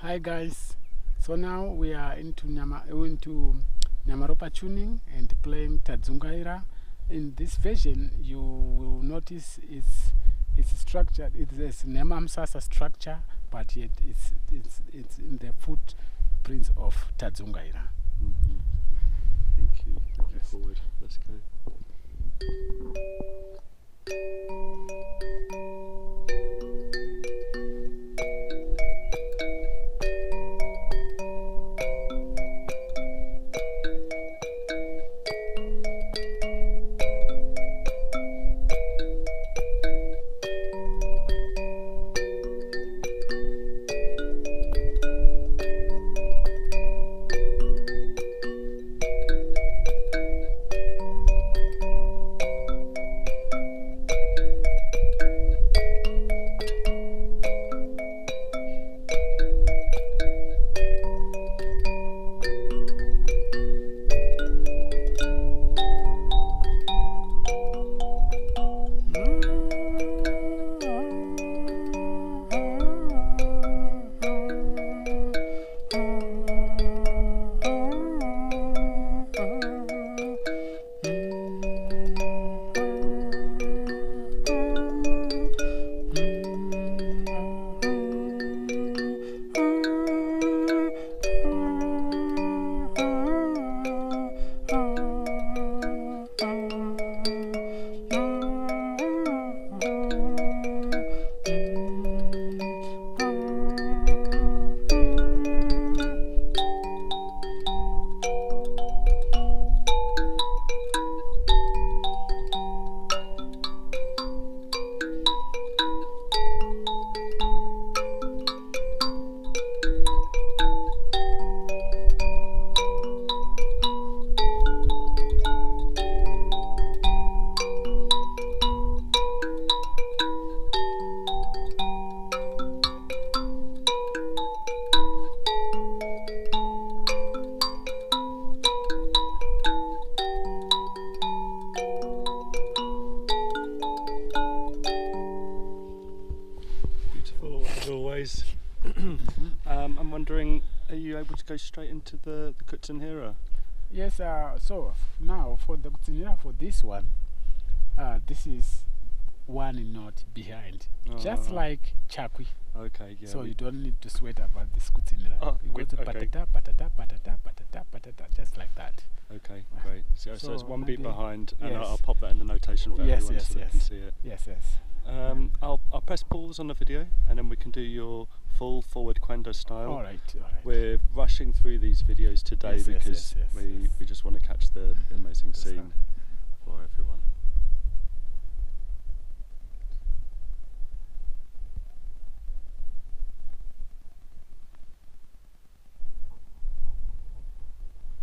Hi guys, so now we are into Nyamaropa tuning and playing Tadzungaira. In this version you will notice it's structured, it's a Nemamsasa structure, but yet it's in the footprints of Tadzungaira. Thank you. Looking forward. Let's go. Always. I'm wondering, are you able to go straight into the Tadzungaira? Yes, so now for the Tadzungaira, for this one, this is one note behind, just like Chakwi. Okay, yeah. So you don't need to sweat about this Tadzungaira. Oh, you go to patata, patata, patata, patata, patata, just like that. Okay, great. So it's one beat behind, and yes. I'll pop that in the notation for everyone so they can see it. Yes, yes. I'll press pause on the video, and then we can do your full forward Kwenda style. All right. We're rushing through these videos today because we just want to catch the amazing scene for everyone.